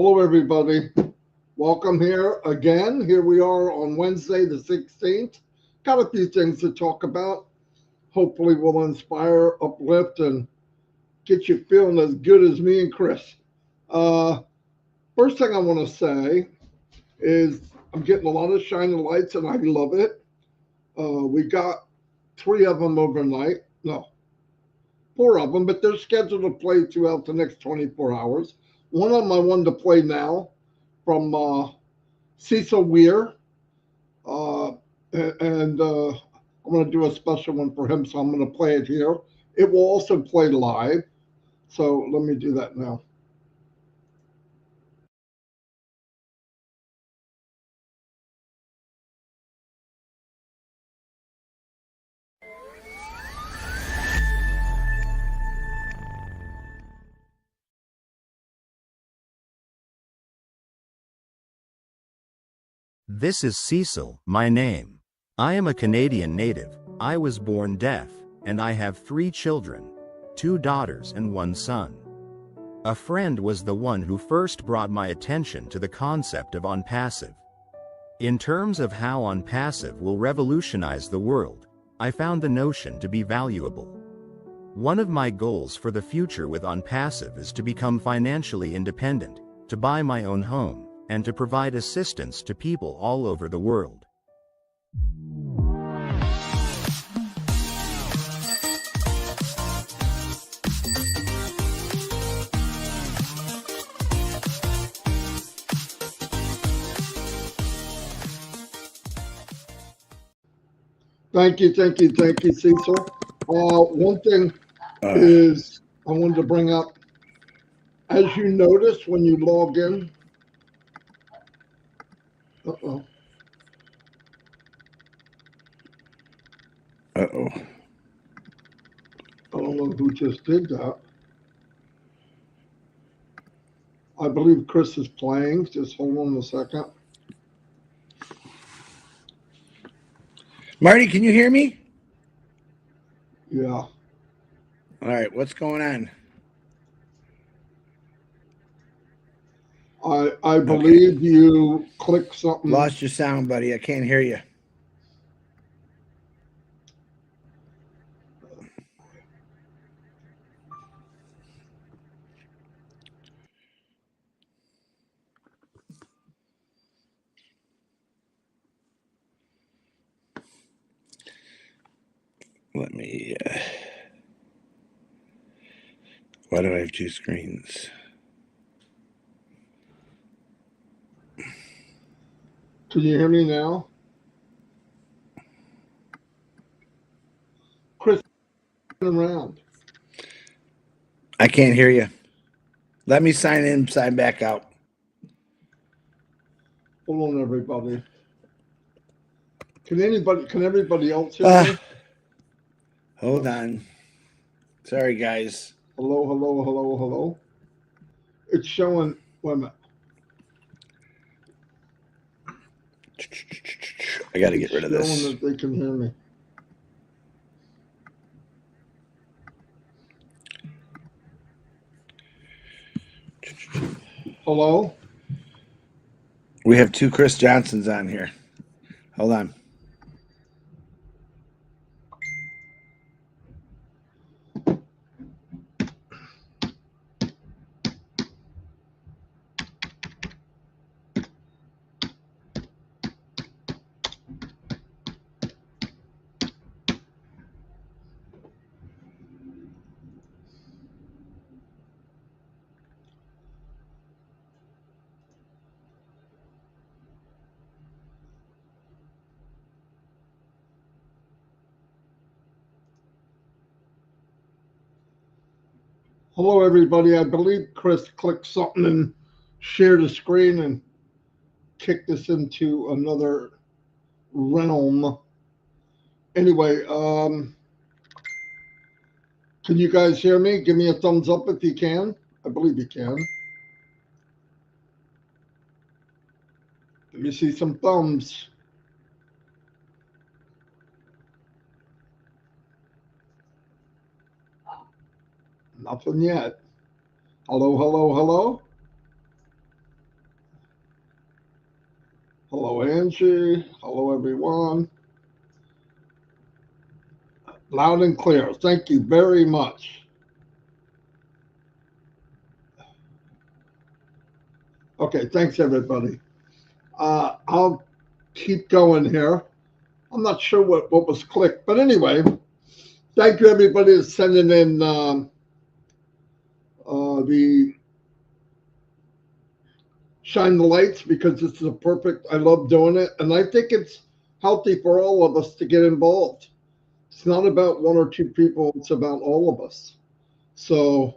Hello, everybody. Welcome here again. Here we are on Wednesday, the 16th. Got a few things to talk about. Hopefully, we'll inspire, uplift, and get you feeling as good as me and Chris. Uh, First thing I want to say is I'm getting a lot of shiny lights, and I love it. We got three of them overnight. No, four of them, but they're scheduled to play throughout the next 24 hours. One of them I wanted to play now from Cecil Weir, uh, and I'm going to do a special one for him, so I'm going to play it here. It will also play live, so let me do that now. This is Cecil, my name. I am a Canadian native. I was born deaf, and I have 3 children, 2 daughters and 1 son. A friend was the one who first brought my attention to the concept of Onpassive. In terms of how Onpassive will revolutionize the world, I found the notion to be valuable. One of my goals for the future with Onpassive is to become financially independent, to buy my own home, and to provide assistance to people all over the world. Thank you, Cecil. One thing is I wanted to bring up, as you notice when you log in, Uh-oh. I don't know who just did that. I believe Chris is playing. Just hold on a second. Marty, can you hear me? Yeah. All right, what's going on? I believe you clicked something. Lost your sound, buddy. I can't hear you. Let me. Why do I have 2 screens? Can you hear me now? Chris, around. I can't hear you. Let me sign in, sign back out. Hold on, everybody. Can everybody else hear me? Hold on. Sorry, guys. Hello. It's showing. Wait a minute. I got to get rid of this. Showing that they can hear me. Hello? We have 2 Chris Johnsons on here. Hold on. Hello, everybody. I believe Chris clicked something and shared a screen and kicked us into another realm. Anyway, can you guys hear me? Give me a thumbs up if you can. I believe you can. Let me see some thumbs. Nothing yet. Hello. Hello, Angie. Hello, everyone. Loud and clear. Thank you very much. Okay, thanks, everybody. I'll keep going here. I'm not sure what was clicked, but anyway, thank you, everybody, that's sending in the shine the lights, because this is a perfect, I love doing it. And I think it's healthy for all of us to get involved. It's not about one or two people, it's about all of us. So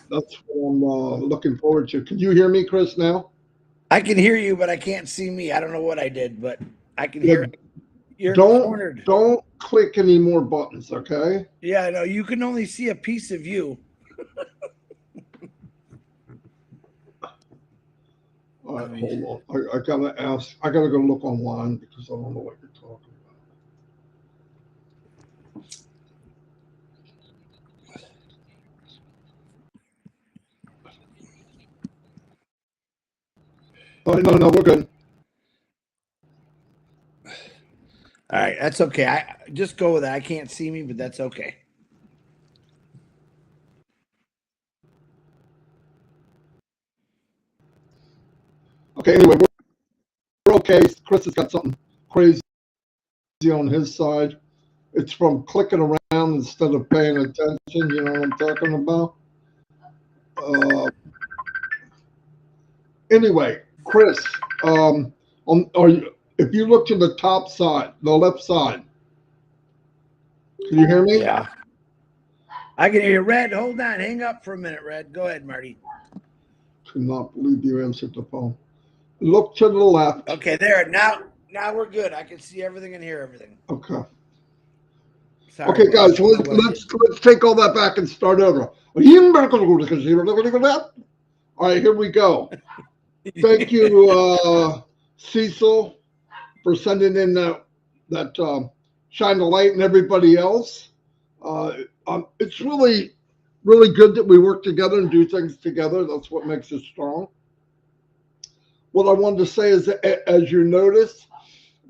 that's what I'm looking forward to. Can you hear me, Chris, now? I can hear you, but I can't see me. I don't know what I did, but I can Yeah, hear you're don't cornered. click any more buttons, okay? Yeah, I know. You can only see a piece of you. All right, hold on. I gotta ask. I gotta go look online because I don't know what you're talking about. All right, no, we're good. All right, that's okay. I just go with that. I can't see me, but that's okay. Okay, anyway, we're okay. Chris has got something crazy on his side. It's from clicking around instead of paying attention. You know what I'm talking about? Uh, anyway, Chris, are you, if you look to the top side, the left side, can you hear me? Yeah. I can hear you. Red, hold on. Hang up for a minute, Red. Go ahead, Marty. Cannot believe you answered the phone. Look to the left. Okay, there. Now we're good. I can see everything and hear everything. Okay. Sorry, Okay, I guys, don't know what I did. let's take all that back and start over. All right, here we go. Thank you, Cecil, for sending in that shine the light, and everybody else. It's really good that we work together and do things together. That's what makes us strong. What I wanted to say is, that, as you notice,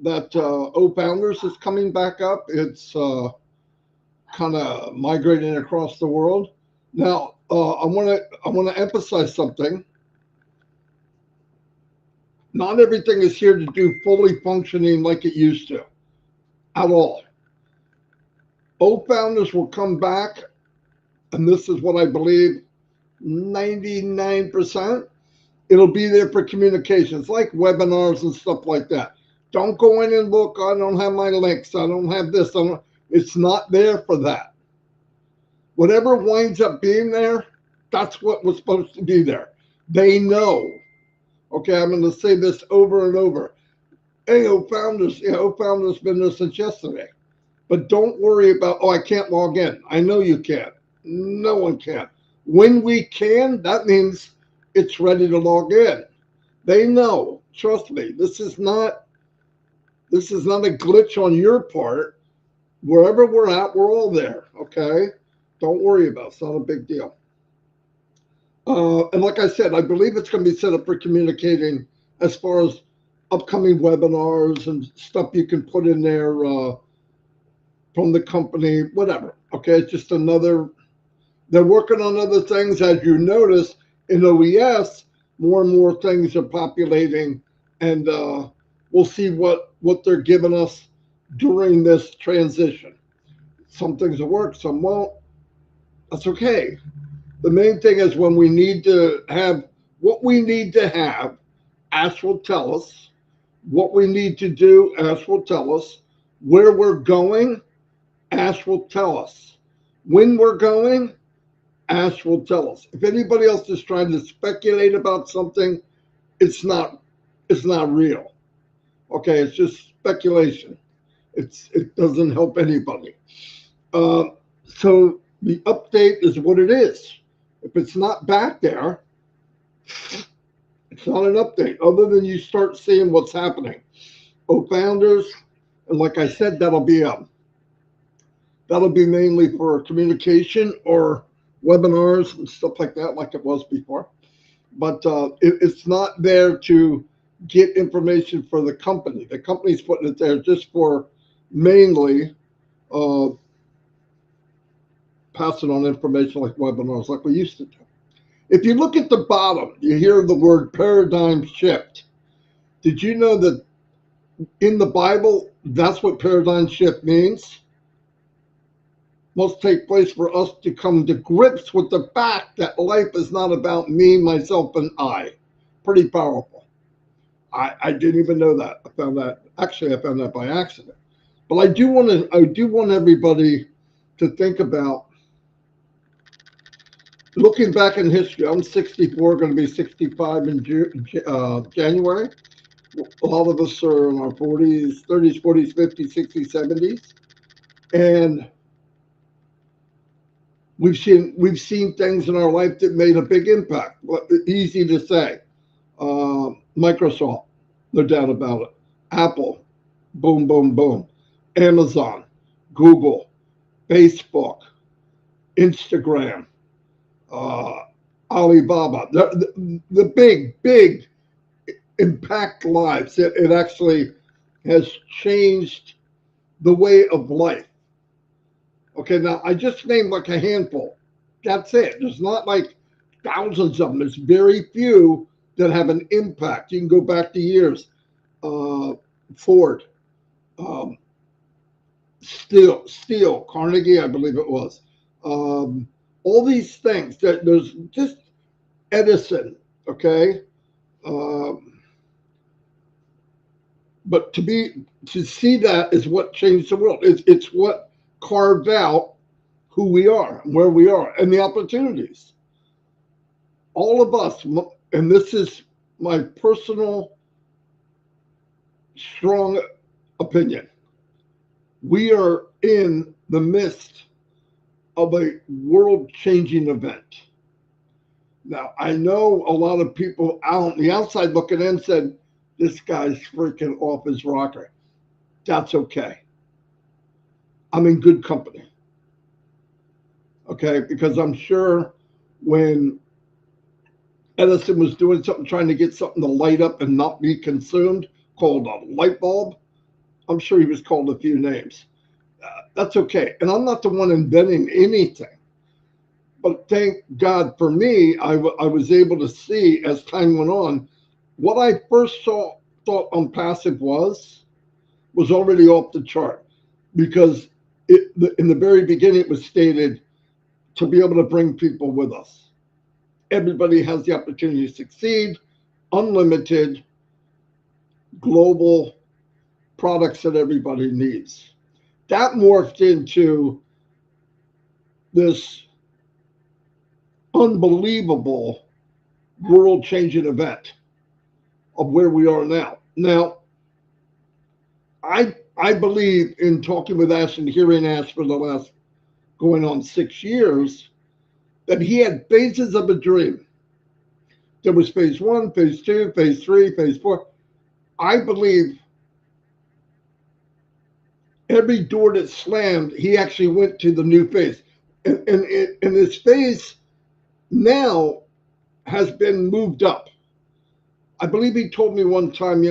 that O-Founders is coming back up. It's kind of migrating across the world. Now, I want to emphasize something. Not everything is here to do fully functioning like it used to, at all. O-Founders will come back, and this is what I believe, 99%. It'll be there for communications, like webinars and stuff like that. Don't go in and look. I don't have my links. I don't have this. It's not there for that. Whatever winds up being there, that's what was supposed to be there. They know. Okay, I'm going to say this over and over. Hey, O-Founders, O-Founders been there since yesterday. But don't worry about, oh, I can't log in. I know you can't. No one can. When we can, that means it's ready to log in. They know. Trust me. This is not a glitch on your part. Wherever we're at, we're all there. Okay? Don't worry about it. It's not a big deal. And like I said, I believe it's going to be set up for communicating as far as upcoming webinars and stuff you can put in there from the company, whatever. Okay, it's just another. They're working on other things, as you notice in OES. More and more things are populating, and we'll see what they're giving us during this transition. Some things will work, some won't. That's okay. The main thing is when we need to have what we need to have, Ash will tell us. What we need to do, Ash will tell us. Where we're going, Ash will tell us. When we're going, Ash will tell us. If anybody else is trying to speculate about something, it's not real. Okay, it's just speculation. It doesn't help anybody. So the update is what it is. If it's not back there, it's not an update, other than you start seeing what's happening. O-Founders, and like I said, that'll be mainly for communication or webinars and stuff like that, like it was before. But it's not there to get information for the company. The company's putting it there just for mainly passing on information like webinars, like we used to do. If you look at the bottom, you hear the word paradigm shift. Did you know that in the Bible, that's what paradigm shift means? Must take place for us to come to grips with the fact that life is not about me, myself, and I. Pretty powerful. I didn't even know that. I found that by accident. But I do want everybody to think about looking back in history. I'm 64, going to be 65 in January. A lot of us are in our 40s, 30s, 40s, 50s, 60s, 70s. And we've seen things in our life that made a big impact. Easy to say. Microsoft, no doubt about it. Apple, boom, boom, boom. Amazon, Google, Facebook, Instagram, Alibaba. The big impact lives. It actually has changed the way of life. Okay, now I just named like a handful. That's it. There's not like thousands of them. There's very few that have an impact. You can go back to years. Ford, Steel, Carnegie, I believe it was. All these things. There's just Edison, okay? But to see that is what changed the world. It's what carved out who we are, where we are, and the opportunities. All of us, and this is my personal strong opinion, we are in the midst of a world-changing event. Now, I know a lot of people out on the outside looking in said, this guy's freaking off his rocker. That's okay. I'm in good company. Okay, because I'm sure when Edison was doing something, trying to get something to light up and not be consumed, called a light bulb, I'm sure he was called a few names. That's okay. And I'm not the one inventing anything. But thank God for me, I was able to see as time went on, what I first thought Onpassive was already off the chart. Because in the very beginning, it was stated to be able to bring people with us. Everybody has the opportunity to succeed, unlimited, global products that everybody needs. That morphed into this unbelievable world-changing event of where we are now. Now, I believe in talking with Ash and hearing Ash for the last going on 6 years, that he had phases of a dream. There was phase 1, phase 2, phase 3, phase 4. I believe every door that slammed, he actually went to the new phase. And this phase now has been moved up. I believe he told me one time,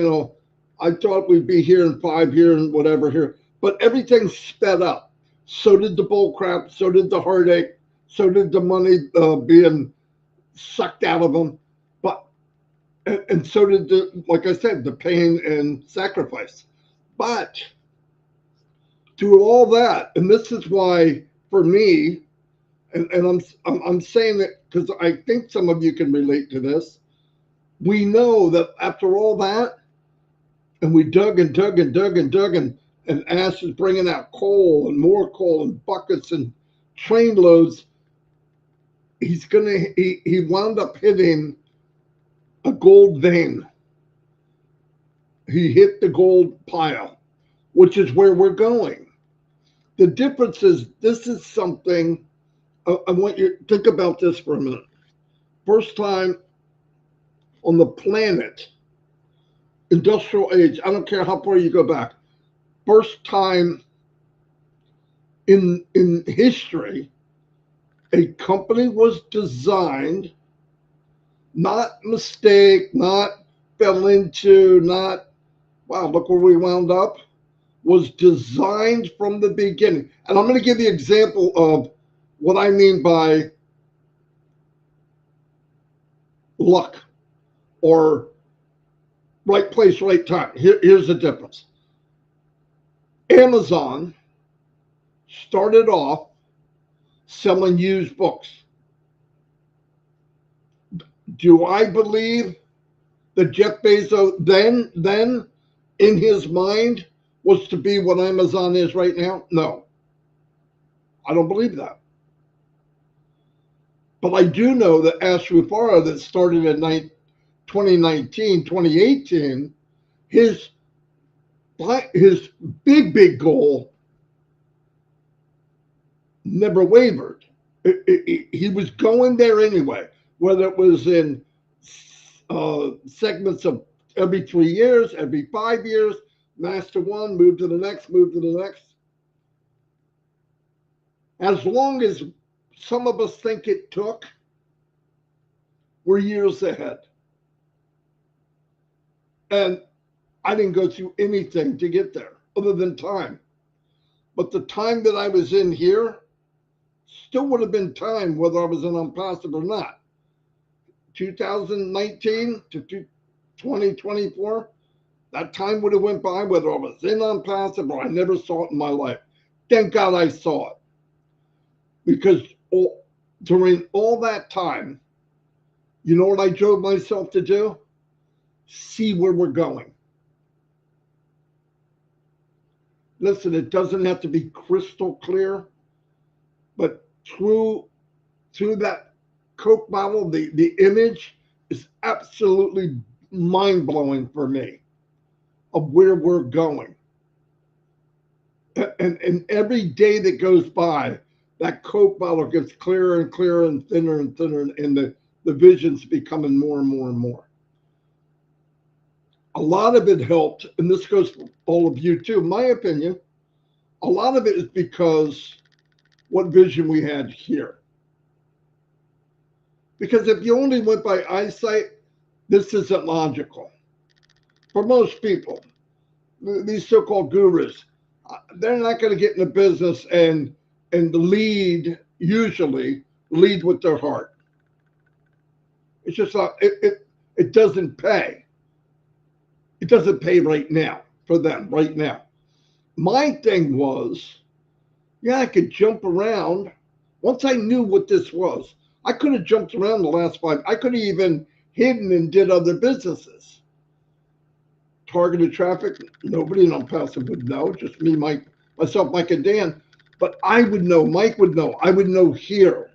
I thought we'd be here in 5 years and whatever here, but everything's sped up. So did the bull crap, so did the heartache, so did the money being sucked out of them. And so did like I said, the pain and sacrifice. But through all that, and this is why for me, and I'm saying it because I think some of you can relate to this. We know that after all that, and we dug and dug and dug and dug, and Ash is bringing out coal and more coal and buckets and train loads. He wound up hitting a gold vein. He hit the gold pile, which is where we're going. The difference is this is something, I want you to think about this for a minute. First time on the planet, industrial age, I don't care how far you go back, first time in history, a company was designed, not mistake, not fell into not, wow, look where we wound up, was designed from the beginning. And I'm going to give you an example of what I mean by luck or right place, right time. Here's the difference. Amazon started off selling used books. Do I believe that Jeff Bezos then in his mind was to be what Amazon is right now? No, I don't believe that. But I do know that Mufareh, that started in 2019, 2018, his big goal never wavered. He was going there anyway, whether it was in segments of every 3 years, every 5 years, master one, move to the next, move to the next. As long as some of us think it took, we're years ahead. And I didn't go through anything to get there other than time. But the time that I was in here still would have been time whether I was in Onpassive or not. 2019 to 2024, that time would have went by whether I was in Onpassive or I never saw it in my life. Thank God I saw it. Because during all that time, you know what I drove myself to do? See where we're going. Listen, it doesn't have to be crystal clear, but through that Coke bottle, the image is absolutely mind-blowing for me of where we're going. And every day that goes by, that Coke bottle gets clearer and clearer and thinner, and the vision's becoming more and more and more. A lot of it helped, and this goes for all of you too, in my opinion, a lot of it is because what vision we had here. Because if you only went by eyesight, this isn't logical. For most people, these so-called gurus, they're not going to get in the business and usually lead with their heart. It's just not, it doesn't pay. It doesn't pay right now for them, right now. My thing was, yeah, I could jump around. Once I knew what this was, I could have jumped around the last 5. I could have even hidden and did other businesses. Targeted traffic, nobody in Onpassive would know, just me, myself, Mike, and Dan. But I would know, Mike would know, I would know here.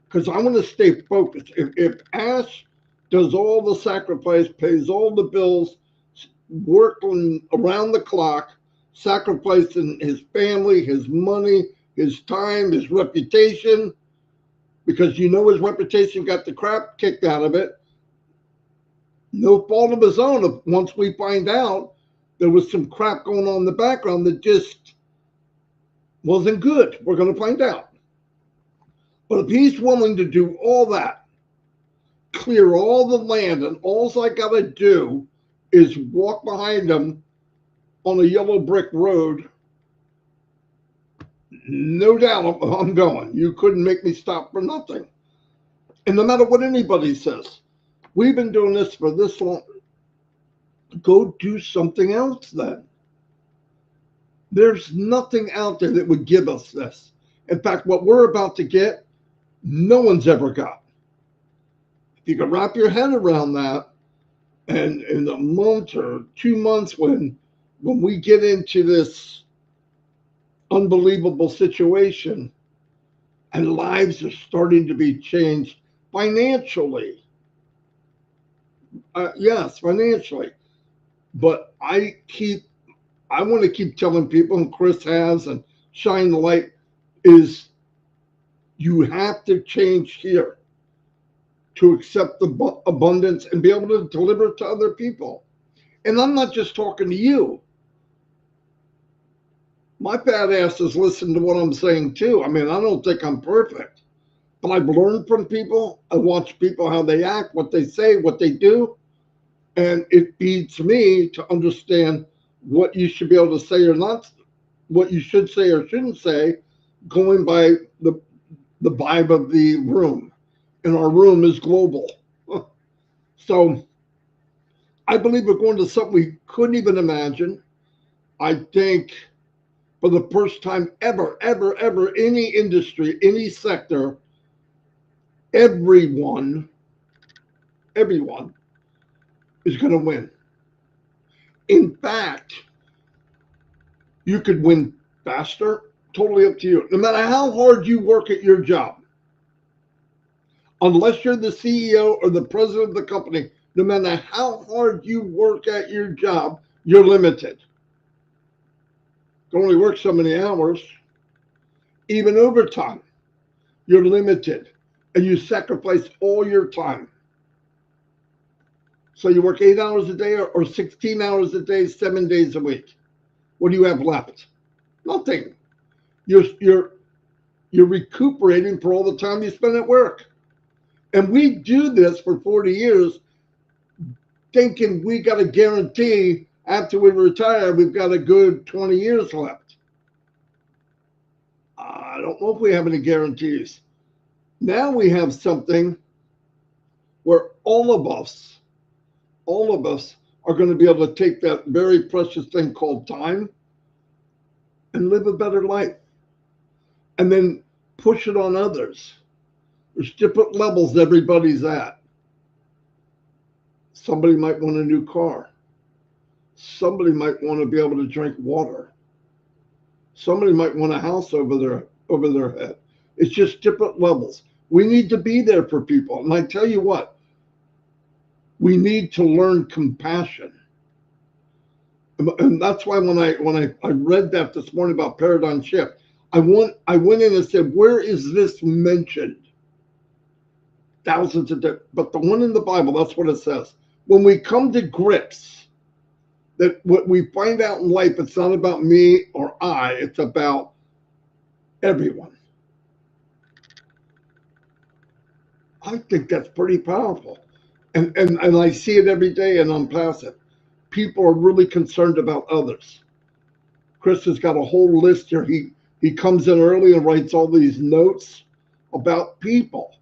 Because I want to stay focused. If Ash does all the sacrifice, pays all the bills, working around the clock, sacrificing his family, his money, his time, his reputation, because you know his reputation got the crap kicked out of it. No fault of his own. Once we find out there was some crap going on in the background that just wasn't good, we're going to find out. But if he's willing to do all that, clear all the land, and all I got to do is walk behind him on a yellow brick road, no doubt I'm going. You couldn't make me stop for nothing. And no matter what anybody says, we've been doing this for this long. Go do something else then. There's nothing out there that would give us this. In fact, what we're about to get, no one's ever got. If you can wrap your head around that, and in a month or 2 months when we get into this unbelievable situation and lives are starting to be changed financially. Yes, financially. But I want to keep telling people, and Chris has, and shine the light, is you have to change here to accept the abundance and be able to deliver it to other people. And I'm not just talking to you. My fat ass has listened to what I'm saying too. I mean, I don't think I'm perfect, but I've learned from people. I watch people, how they act, what they say, what they do. And it feeds me to understand what you should be able to say or not, what you should say or shouldn't say, going by the vibe of the room. And our room is global. So I believe we're going to something we couldn't even imagine. I think for the first time ever, ever, ever, any industry, any sector, everyone is going to win. In fact, you could win faster, totally up to you. No matter how hard you work at your job, unless you're the CEO or the president of the company, no matter how hard you work at your job, you're limited. You can only work so many hours. Even overtime, you're limited, and you sacrifice all your time. So you work 8 hours a day or 16 hours a day, 7 days a week. What do you have left? Nothing. You're recuperating for all the time you spend at work. And we do this for 40 years thinking we got a guarantee after we retire, we've got a good 20 years left. I don't know if we have any guarantees. Now we have something where all of us are going to be able to take that very precious thing called time and live a better life and then push it on others. There's different levels everybody's at. Somebody might want a new car. Somebody might want to be able to drink water. Somebody might want a house over their head. It's just different levels. We need to be there for people. And I tell you what, we need to learn compassion. And that's why when I read that this morning about paradigm shift, I went in and said, where is this mentioned? Thousands of different, but the one in the Bible, that's what it says. When we come to grips that what we find out in life, it's not about me or I, it's about everyone. I think that's pretty powerful. And I see it every day in Onpassive. People are really concerned about others. Chris has got a whole list here. He comes in early and writes all these notes about people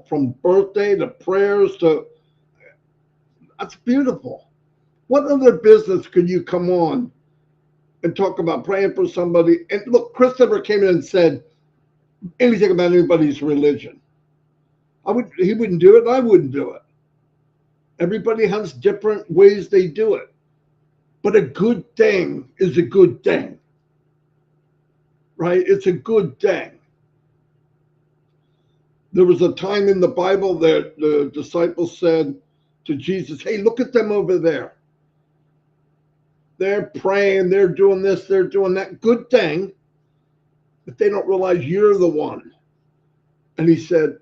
from birthday to prayers to, that's beautiful. What other business could you come on and talk about praying for somebody? And look, Chris never came in and said anything about anybody's religion. He wouldn't do it, and I wouldn't do it. Everybody has different ways they do it. But a good thing is a good thing, right? It's a good thing. There was a time in the Bible that the disciples said to Jesus, hey, look at them over there. They're praying, they're doing this, they're doing that. Good thing, but they don't realize you're the one. And he said,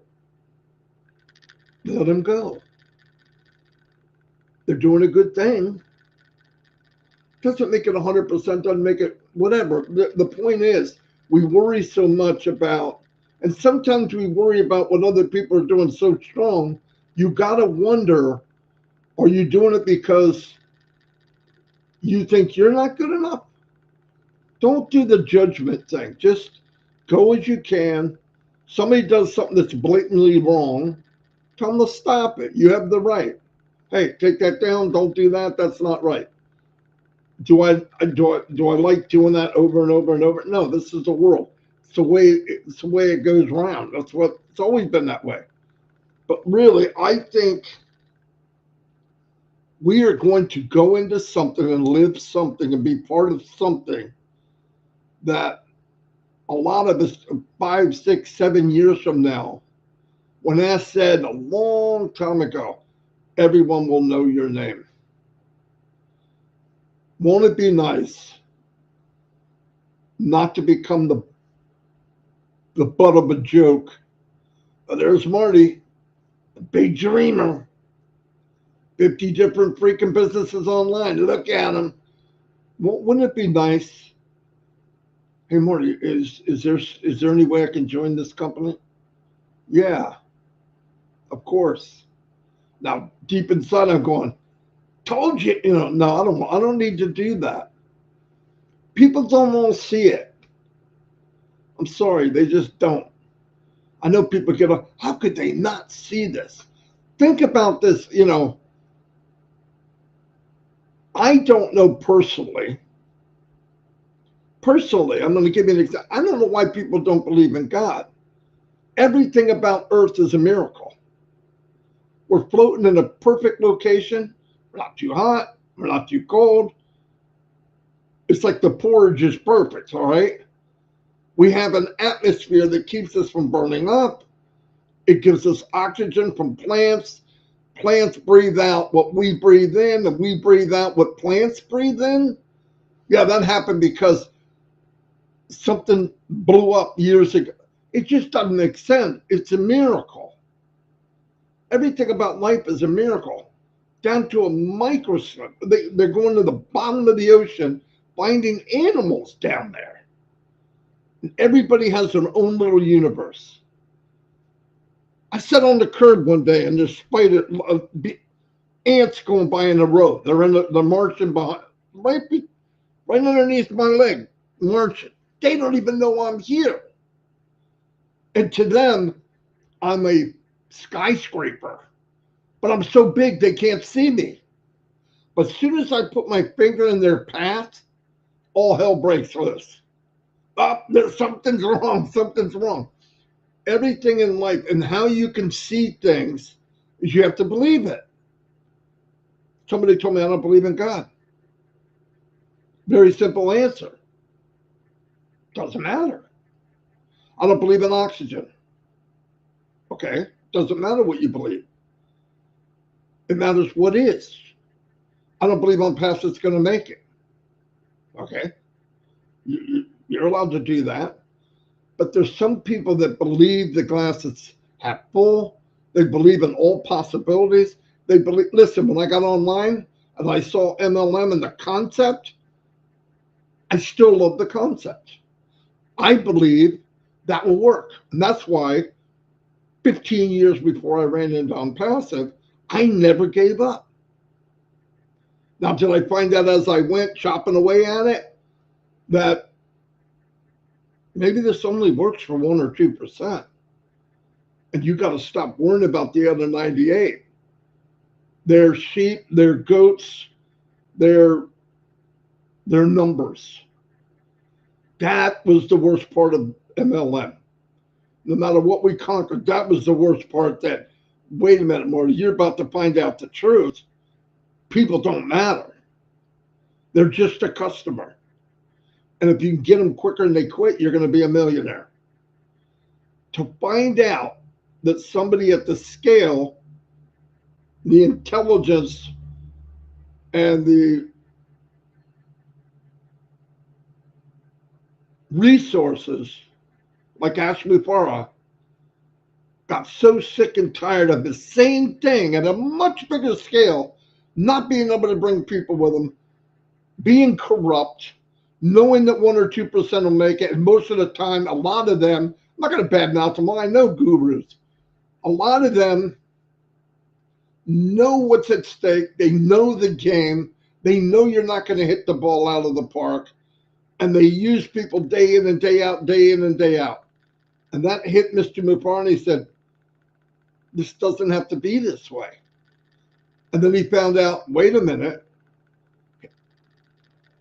let them go. They're doing a good thing. Doesn't make it 100%, doesn't make it whatever. The point is, we worry so much about, and sometimes we worry about what other people are doing so strong, you got to wonder, are you doing it because you think you're not good enough? Don't do the judgment thing. Just go as you can. Somebody does something that's blatantly wrong, tell them to stop it. You have the right. Hey, take that down. Don't do that. That's not right. Do I like doing that over and over and over? No, this is the world. It's the way it goes around. That's what it's always been that way. But really, I think we are going to go into something and live something and be part of something that a lot of us 5, 6, 7 years from now, when I said a long time ago, everyone will know your name. Won't it be nice not to become the butt of a joke? Oh, there's Marty, a big dreamer. 50 different freaking businesses online. Look at him. Wouldn't it be nice? Hey, Marty, is there any way I can join this company? Yeah, of course. Now, deep inside, I'm going, told you, no, I don't need to do that. People don't all see it. I'm sorry, they just don't. I know people get up, how could they not see this? Think about this, I don't know personally. Personally, I'm going to give you an example. I don't know why people don't believe in God. Everything about Earth is a miracle. We're floating in a perfect location. We're not too hot. We're not too cold. It's like the porridge is perfect, all right? We have an atmosphere that keeps us from burning up. It gives us oxygen from plants. Plants breathe out what we breathe in, and we breathe out what plants breathe in. Yeah, that happened because something blew up years ago. It just doesn't make sense. It's a miracle. Everything about life is a miracle, down to a microscope. They're going to the bottom of the ocean, finding animals down there. And everybody has their own little universe. I sat on the curb one day and there's ants going by in the road. They're marching behind, right underneath my leg, marching. They don't even know I'm here. And to them, I'm a skyscraper, but I'm so big they can't see me. But as soon as I put my finger in their path, all hell breaks loose. Something's wrong. Something's wrong. Everything in life and how you can see things is you have to believe it. Somebody told me I don't believe in God. Very simple answer. Doesn't matter. I don't believe in oxygen. Okay. Doesn't matter what you believe. It matters what is. I don't believe Onpassive's going to make it. Okay. You're allowed to do that. But there's some people that believe the glass is half full. They believe in all possibilities. They believe, listen, when I got online and I saw MLM and the concept, I still love the concept. I believe that will work. And that's why 15 years before I ran into Onpassive, I never gave up. Now, did I find out as I went chopping away at it that maybe this only works for 1 or 2%? And you got to stop worrying about the other 98. They're sheep, they're goats, they're numbers. That was the worst part of MLM. No matter what we conquered, that was the worst part. That, wait a minute, Marty, you're about to find out the truth. People don't matter. They're just a customer. And if you can get them quicker and they quit, you're going to be a millionaire. To find out that somebody at the scale, the intelligence, and the resources, like Ash Mufareh, got so sick and tired of the same thing at a much bigger scale, not being able to bring people with them, being corrupt, knowing that 1 or 2% will make it, and most of the time, a lot of them, I'm not going to badmouth them, I know gurus. A lot of them know what's at stake. They know the game. They know you're not going to hit the ball out of the park. And they use people day in and day out, day in and day out. And that hit Mr. Mufareh, and he said, this doesn't have to be this way. And then he found out, wait a minute,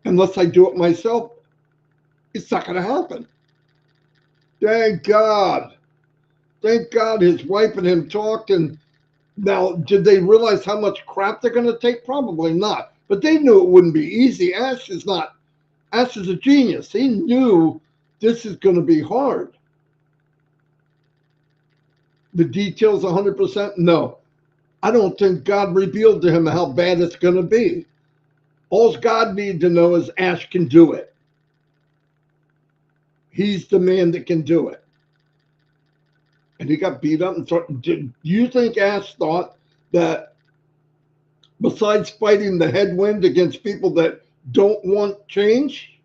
unless I do it myself, it's not going to happen. Thank God. Thank God his wife and him talked. And now, did they realize how much crap they're going to take? Probably not. But they knew it wouldn't be easy. Ash is a genius. He knew this is going to be hard. The details 100%? No. I don't think God revealed to him how bad it's going to be. All God needs to know is Ash can do it. He's the man that can do it. And he got beat up. And do you think Ash thought that besides fighting the headwind against people that don't want change,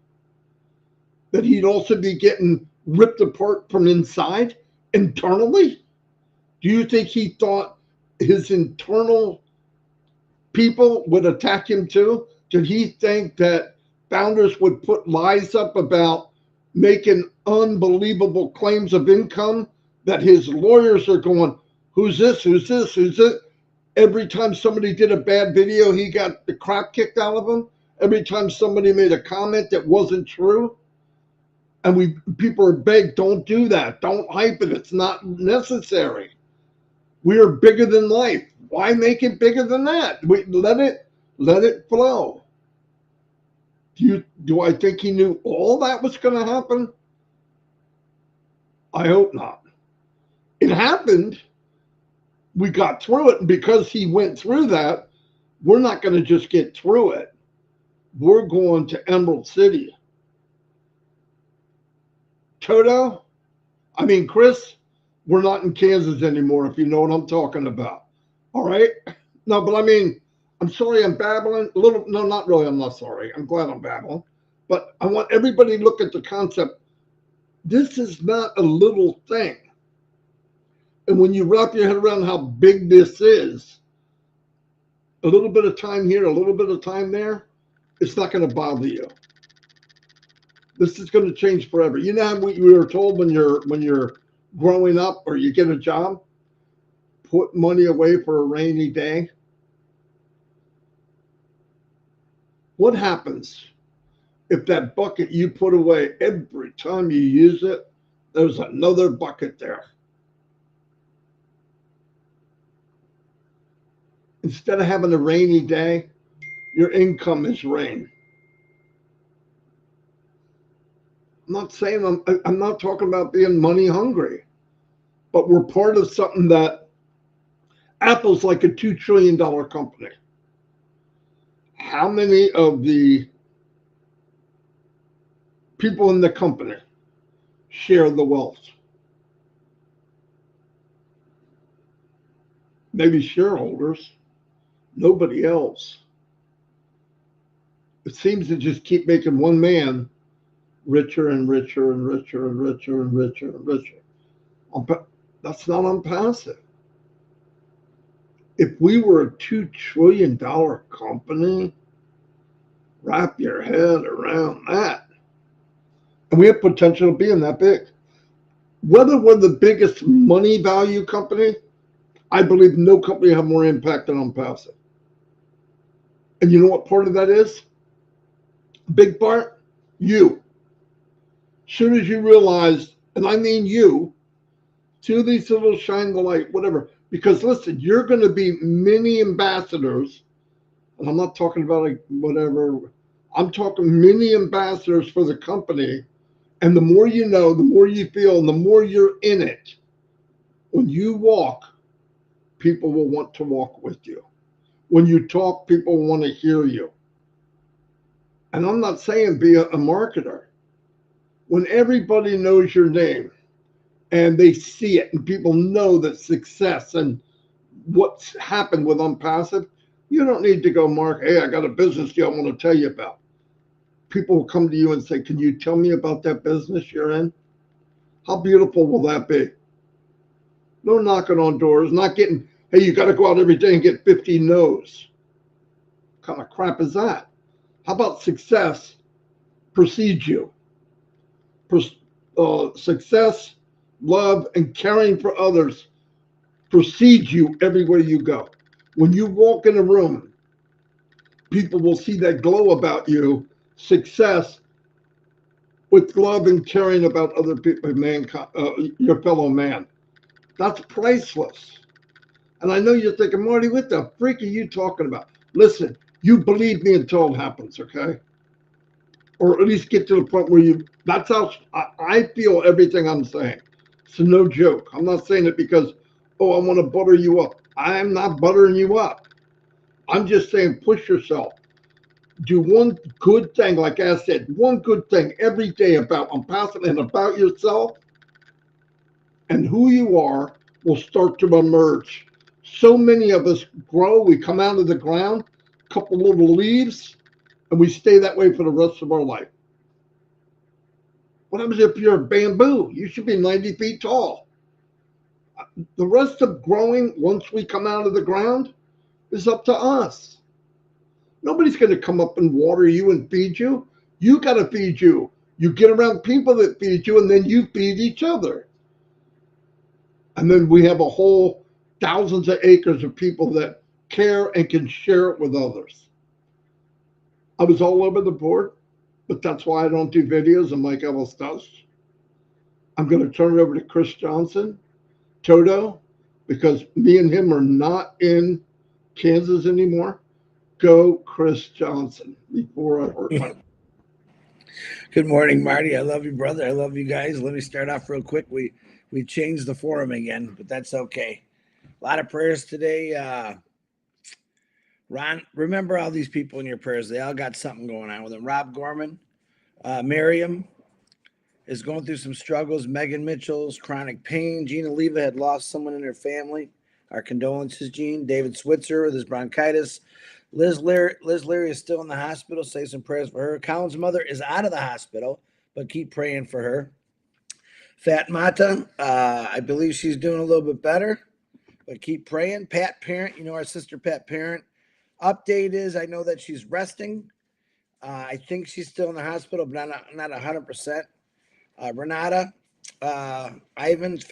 that he'd also be getting ripped apart from inside, internally? Do you think he thought his internal people would attack him too? Did he think that founders would put lies up about making unbelievable claims of income that his lawyers are going, who's this? Who's this? Who's it? Every time somebody did a bad video, he got the crap kicked out of him. Every time somebody made a comment that wasn't true. And people are begged, don't do that. Don't hype it. It's not necessary. We are bigger than life. Why make it bigger than that? Let it flow. Do I think he knew all that was going to happen? I hope not. It happened. We got through it. And because he went through that, we're not going to just get through it. We're going to Emerald City. Chris, we're not in Kansas anymore, if you know what I'm talking about. All right? No, but I'm sorry I'm babbling. No, not really. I'm not sorry. I'm glad I'm babbling. But I want everybody to look at the concept. This is not a little thing. And when you wrap your head around how big this is, a little bit of time here, a little bit of time there, it's not going to bother you. This is going to change forever. You know how we were told when you're growing up or you get a job, put money away for a rainy day. What happens if that bucket you put away, every time you use it, there's another bucket there? Instead of having a rainy day, your income is rain. I'm not talking about being money hungry, but we're part of something that Apple's like a $2 trillion company. How many of the people in the company share the wealth? Maybe shareholders, nobody else. It seems to just keep making one man richer and richer and richer and richer and richer and richer. That's not Onpassive. If we were a $2 trillion company, wrap your head around that. And we have potential of being that big. Whether we're the biggest money value company, I believe no company have more impact than Onpassive. And you know what part of that is? Big part? You. Soon as you realize, and I mean you, to these little shine the light, whatever. Because listen, you're going to be mini ambassadors, and I'm not talking about like whatever. I'm talking mini ambassadors for the company. And the more you know, the more you feel, and the more you're in it. When you walk, people will want to walk with you. When you talk, people want to hear you. And I'm not saying be a marketer. When everybody knows your name and they see it and people know that success and what's happened with Onpassive, you don't need to go, Mark, hey, I got a business deal I want to tell you about. People will come to you and say, can you tell me about that business you're in? How beautiful will that be? No knocking on doors, not getting, hey, you got to go out every day and get 50 no's. What kind of crap is that? How about success precedes you? Success, love, and caring for others precedes you everywhere you go. When you walk in a room, people will see that glow about you, success with love and caring about other people, your fellow man. That's priceless. And I know you're thinking, Marty, what the freak are you talking about? Listen, you believe me until it happens, okay? Or at least get to the point where that's how I feel everything I'm saying. It's no joke. I'm not saying it because, oh, I want to butter you up. I'm not buttering you up. I'm just saying push yourself. Do one good thing, like I said, one good thing every day about Onpassive and about yourself, and who you are will start to emerge. So many of us grow, we come out of the ground, a couple little leaves, and we stay that way for the rest of our life. What happens if you're a bamboo? You should be 90 feet tall. The rest of growing, once we come out of the ground, is up to us. Nobody's going to come up and water you and feed you. You got to feed you. You get around people that feed you, and then you feed each other. And then we have a whole thousands of acres of people that care and can share it with others. I was all over the board, but that's why I don't do videos and Mike Ellis does. I'm going to turn it over to Chris Johnson, Toto, because me and him are not in Kansas anymore. Go, Chris Johnson, before I hurt my. Good morning, Marty. I love you, brother. I love you guys. Let me start off real quick. We changed the forum again, but that's okay. A lot of prayers today. Ron, remember all these people in your prayers. They all got something going on with them. Rob Gorman, Miriam is going through some struggles. Megan Mitchell's chronic pain. Gina Leva had lost someone in her family. Our condolences, Gene. David Switzer with his bronchitis. Liz Leary is still in the hospital. Say some prayers for her. Colin's mother is out of the hospital, but keep praying for her. Fat Mata, I believe she's doing a little bit better, but keep praying. Pat Parent, our sister Pat Parent. Update is I know that she's resting. I think she's still in the hospital, but not 100%. Renata, Renata's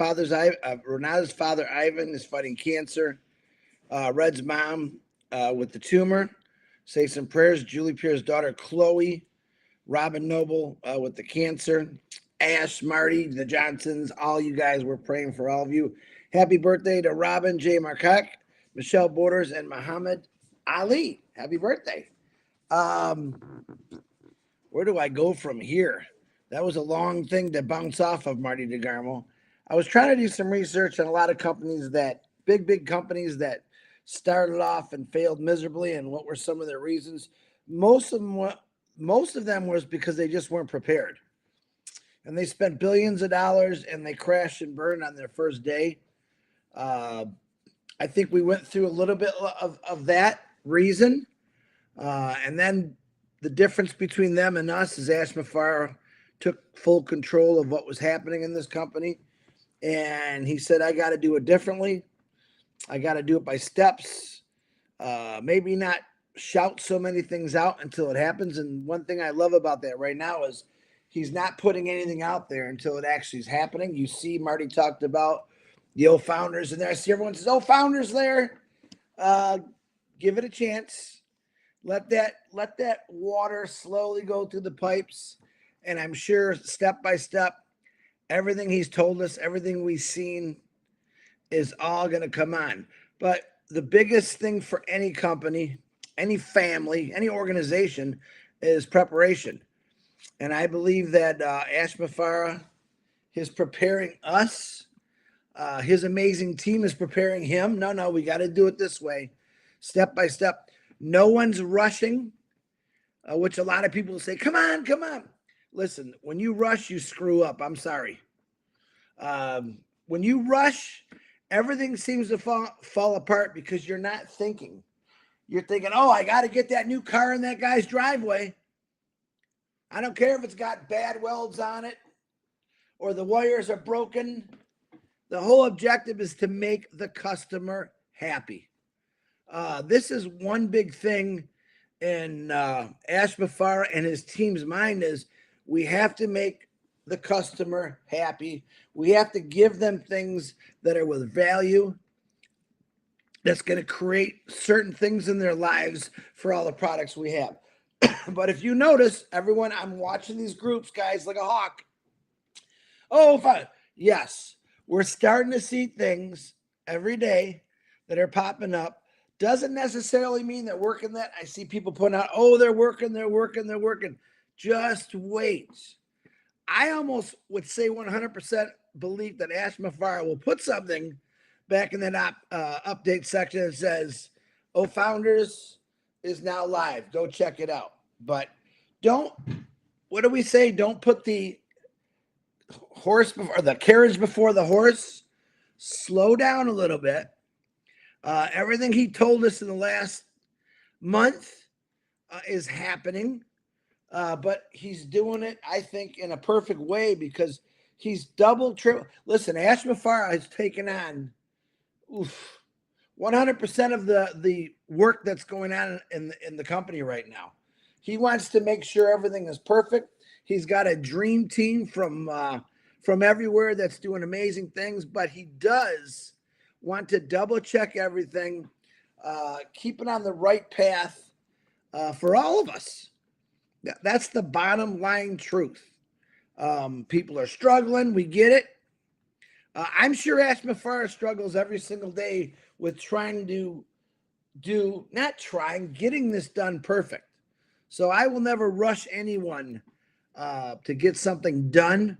father, Ivan, is fighting cancer. Red's mom with the tumor. Say some prayers. Julie Pierre's daughter, Chloe. Robin Noble with the cancer. Ash, Marty, the Johnsons, all you guys, we're praying for all of you. Happy birthday to Robin J. Marcotte, Michelle Borders, and Muhammad Ali. Happy birthday. Where do I go from here? That was a long thing to bounce off of, Marty DeGarmo. I was trying to do some research on a lot of companies big companies that started off and failed miserably, and what were some of their reasons. Most of them was because they just weren't prepared. And they spent billions of dollars and they crashed and burned on their first day. I think we went through a little bit of that reason. And then the difference between them and us is Ash Mufareh took full control of what was happening in this company. And he said, I got to do it differently. I got to do it by steps. Maybe not shout so many things out until it happens. And one thing I love about that right now is he's not putting anything out there until it actually is happening. You see, Marty talked about the old founders, and there I see everyone says, "Oh, founders there." Give it a chance. Let that water slowly go through the pipes, and I'm sure step by step, everything he's told us, everything we've seen, is all going to come on. But the biggest thing for any company, any family, any organization is preparation. And I believe that Ash Mufareh is preparing us. His amazing team is preparing him. No, we got to do it this way, step by step. No one's rushing, which a lot of people say, come on. Listen, when you rush, you screw up. I'm sorry. When you rush, everything seems to fall apart because you're not thinking. You're thinking, oh, I got to get that new car in that guy's driveway. I don't care if it's got bad welds on it or the wires are broken. The whole objective is to make the customer happy. This is one big thing in Ash Mufareh and his team's mind is we have to make the customer happy. We have to give them things that are with value, that's going to create certain things in their lives for all the products we have. But if you notice, everyone, I'm watching these groups, guys, like a hawk. Oh, fine. Yes, we're starting to see things every day that are popping up. Doesn't necessarily mean that working that. I see people putting out, oh, they're working. Just wait. I almost would say 100% believe that Ash Mufareh will put something back in that update section that says, oh, Founders is now live. Go check it out. But what do we say? Don't put the carriage before the horse. Slow down a little bit. Everything he told us in the last month is happening. But he's doing it, I think, in a perfect way because He's double, triple. Listen, Ash Mufareh has taken on 100% of the work that's going on in the company right now. He wants to make sure everything is perfect. He's got a dream team from everywhere that's doing amazing things, but he does want to double check everything, keep it on the right path for all of us. That's the bottom line truth. People are struggling. We get it. I'm sure Ash Mufareh struggles every single day with trying to getting this done perfect. So I will never rush anyone to get something done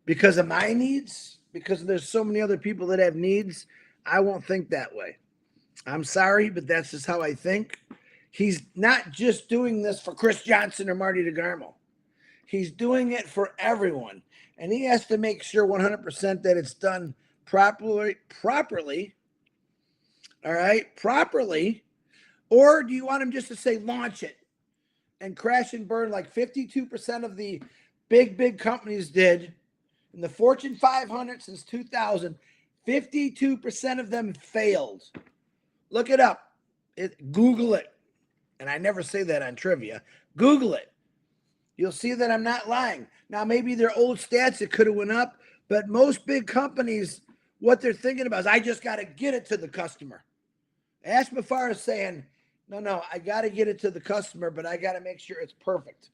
because of my needs, because there's so many other people that have needs. I won't think that way. I'm sorry, but that's just how I think. He's not just doing this for Chris Johnson or Marty DeGarmo. He's doing it for everyone. And he has to make sure 100% that it's done properly. All right, properly. Or do you want him just to say launch it and crash and burn like 52% of the big companies did in the Fortune 500 since 2000? 52% of them failed. Look it up. Google it. And I never say that on trivia. Google it. You'll see that I'm not lying. Now, maybe they're old stats that could have went up, but most big companies, what they're thinking about is, I just got to get it to the customer. Ash Mufareh is saying, no, I got to get it to the customer, but I got to make sure it's perfect.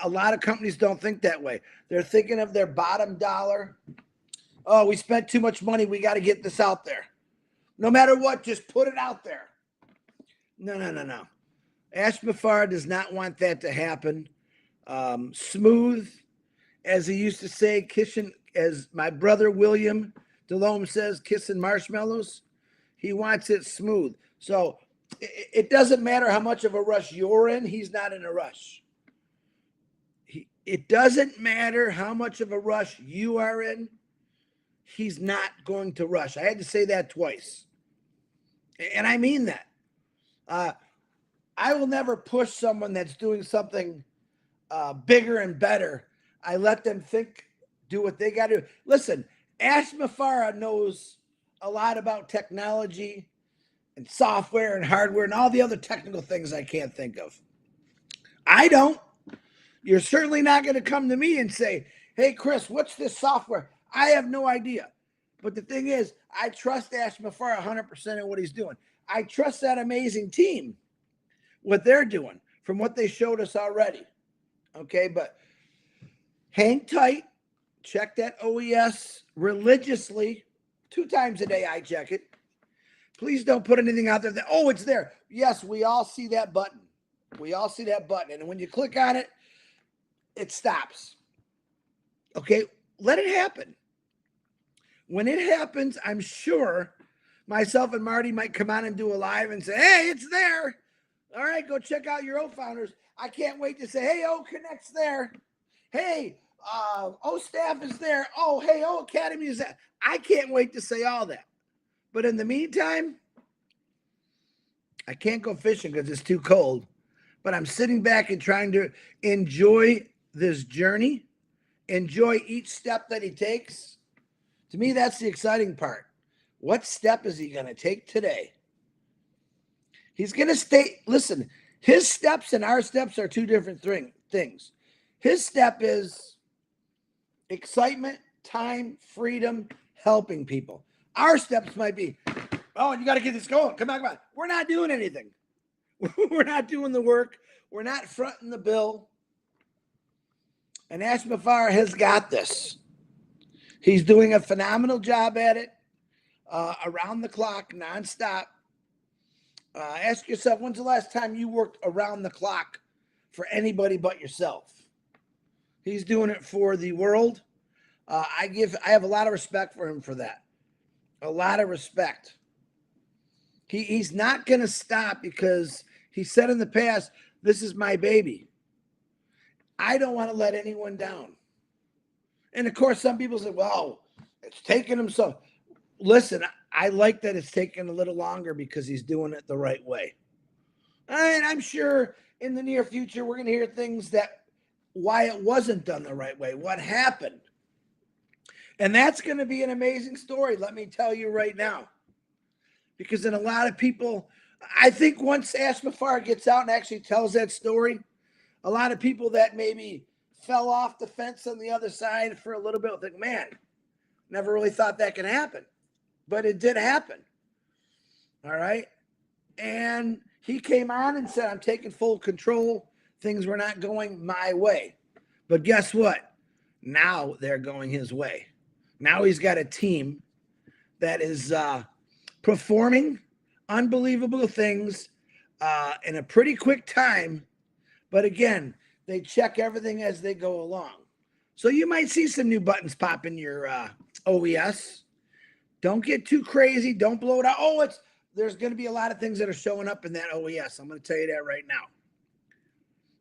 A lot of companies don't think that way. They're thinking of their bottom dollar. Oh, we spent too much money. We got to get this out there. No matter what, just put it out there. No. Ash Mufareh does not want that to happen. Smooth, as he used to say, kissing, as my brother William Delhomme says, kissing marshmallows. He wants it smooth. So it doesn't matter how much of a rush you're in. He's not in a rush. It doesn't matter how much of a rush you are in. He's not going to rush. I had to say that twice. And I mean that. I will never push someone that's doing something bigger and better. I let them do what they got to do. Listen, Ash Mufareh knows a lot about technology and software and hardware and all the other technical things I can't think of. I don't. You're certainly not going to come to me and say, hey, Chris, what's this software? I have no idea. But the thing is, I trust Ash Mufareh 100% in what he's doing. I trust that amazing team, what they're doing from what they showed us already. Okay, but hang tight. Check that OES religiously. 2 times a day I check it. Please don't put anything out there that, oh, it's there. Yes, we all see that button. We all see that button. And when you click on it, it stops. Okay, let it happen. When it happens, I'm sure myself and Marty might come on and do a live and say, hey, it's there. All right, go check out your O-Founders. I can't wait to say, hey, O-Connect's there. Hey, O-Staff is there. Oh, hey, O-Academy is there. I can't wait to say all that. But in the meantime, I can't go fishing because it's too cold. But I'm sitting back and trying to enjoy this journey, enjoy each step that he takes. To me, that's the exciting part. What step is he going to take today? He's going to stay. Listen, his steps and our steps are 2 different things. His step is excitement, time, freedom, helping people. Our steps might be, oh, you got to get this going. Come on. We're not doing anything. We're not doing the work. We're not fronting the bill. And Ash Mufareh has got this. He's doing a phenomenal job at it, around the clock, nonstop. Ask yourself, when's the last time you worked around the clock for anybody but yourself? He's doing it for the world. I have a lot of respect for him for that. A lot of respect. He's not going to stop because he said in the past, this is my baby. I don't want to let anyone down. And of course, some people say, well, it's taking him so. Listen, I like that it's taking a little longer because he's doing it the right way. And I'm sure in the near future, we're going to hear things that why it wasn't done the right way, what happened. And that's going to be an amazing story, let me tell you right now. Because then a lot of people, I think once Ash Mufareh gets out and actually tells that story, a lot of people that maybe fell off the fence on the other side for a little bit will think, man, never really thought that could happen. But it did happen. All right. And he came on and said, I'm taking full control. Things were not going my way. But guess what? Now they're going his way. Now he's got a team that is performing unbelievable things in a pretty quick time. But again, they check everything as they go along. So you might see some new buttons pop in your OES. Don't get too crazy. Don't blow it out. Oh, there's going to be a lot of things that are showing up in that OES. I'm going to tell you that right now.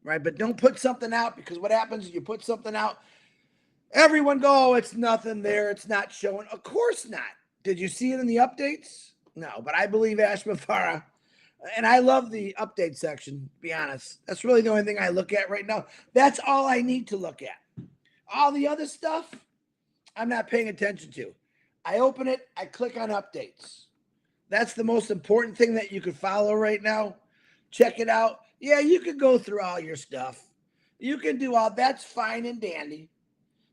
Right? But don't put something out, because what happens is you put something out, everyone go, oh, it's nothing there. It's not showing. Of course not. Did you see it in the updates? No, but I believe Ash Mufareh, and I love the update section, to be honest. That's really the only thing I look at right now. That's all I need to look at. All the other stuff, I'm not paying attention to. I open it, I click on updates. That's the most important thing that you could follow right now. Check it out. Yeah, you could go through all your stuff. You can do all that's fine and dandy.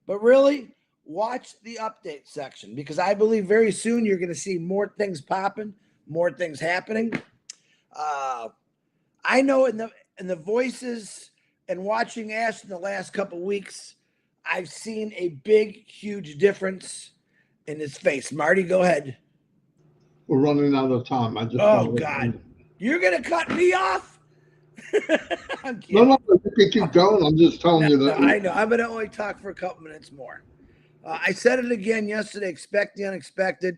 But really, watch the update section, because I believe very soon you're going to see more things popping, more things happening. I know in the voices and watching Ash in the last couple of weeks, I've seen a big, huge difference in his face. Marty, go ahead. We're running out of time. I just God, you're gonna cut me off? No, you can keep going. I'm just telling you that. No, I know. I'm gonna only talk for a couple minutes more. I said it again yesterday. Expect the unexpected.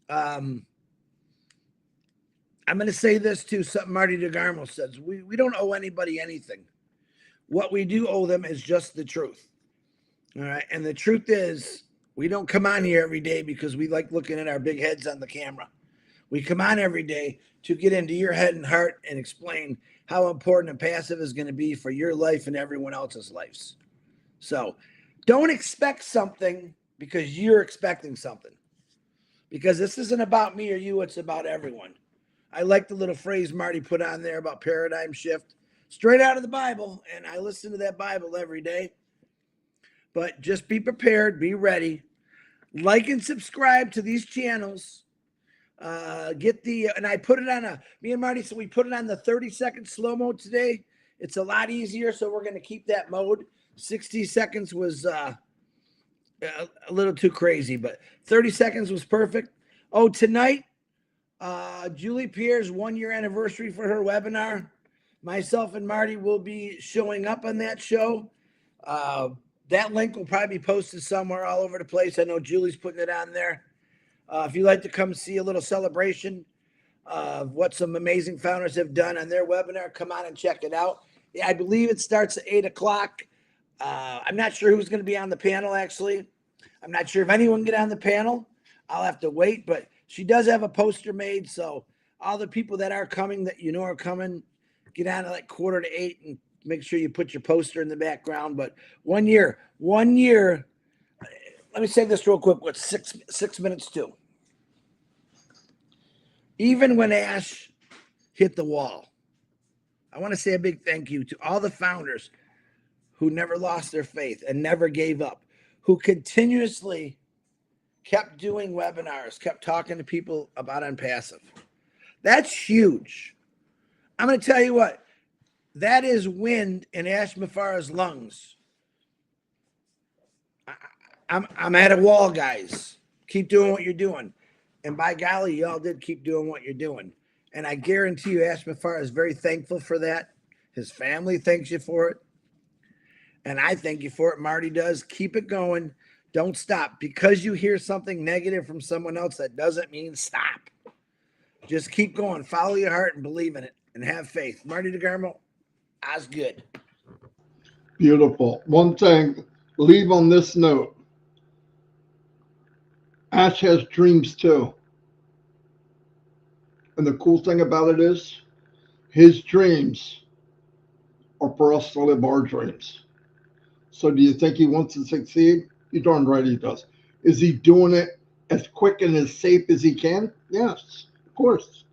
I'm going to say this too. Something Marty DeGarmo says. We don't owe anybody anything. What we do owe them is just the truth. All right. And the truth is, we don't come on here every day because we like looking at our big heads on the camera. We come on every day to get into your head and heart and explain how important Onpassive is going to be for your life and everyone else's lives. So don't expect something because you're expecting something. Because this isn't about me or you, it's about everyone. I like the little phrase Marty put on there about paradigm shift, straight out of the Bible, and I listen to that Bible every day. But just be prepared, be ready. Like and subscribe to these channels. And I put it on me and Marty, so we put it on the 30-second slow mode today. It's a lot easier, so we're going to keep that mode. 60 seconds was a little too crazy, but 30 seconds was perfect. Oh, tonight, Julie Pierre's 1-year anniversary for her webinar. Myself and Marty will be showing up on that show. That link will probably be posted somewhere all over the place. I know Julie's putting it on there. If you'd like to come see a little celebration of what some amazing founders have done on their webinar, come on and check it out. Yeah, I believe it starts at 8 o'clock. I'm not sure who's going to be on the panel, actually. I'm not sure if anyone can get on the panel. I'll have to wait, but she does have a poster made. So all the people that are coming, that you know are coming, get on at like 7:45 and make sure you put your poster in the background. But 1 year, let me say this real quick. What's six minutes to? Even when Ash hit the wall, I want to say a big thank you to all the founders who never lost their faith and never gave up, who continuously kept doing webinars, kept talking to people about Onpassive. That's huge. I'm going to tell you what, that is wind in Ash Mufareh's lungs. I'm at a wall, guys. Keep doing what you're doing. And by golly, y'all did keep doing what you're doing. And I guarantee you, Ash Mufareh is very thankful for that. His family thanks you for it. And I thank you for it. Marty does. Keep it going. Don't stop. Because you hear something negative from someone else, that doesn't mean stop. Just keep going. Follow your heart and believe in it and have faith. Marty DeGarmo, Osgood. Beautiful. One thing, leave on this note. Ash has dreams too. And the cool thing about it is, his dreams are for us to live our dreams. So do you think he wants to succeed? You darn right he does. Is he doing it as quick and as safe as he can? Yes, of course.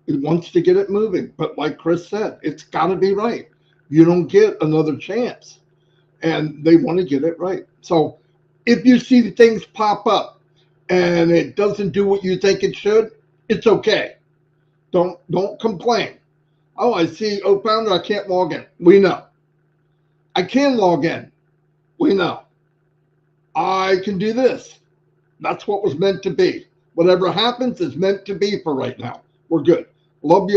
He wants to get it moving. But like Chris said, it's got to be right. You don't get another chance. And they want to get it right. So if you see things pop up and it doesn't do what you think it should, it's okay. Don't complain. Oh, I see Opounder, I can't log in. We know. I can log in. We know. I can do this. That's what was meant to be. Whatever happens is meant to be for right now. We're good. Love you.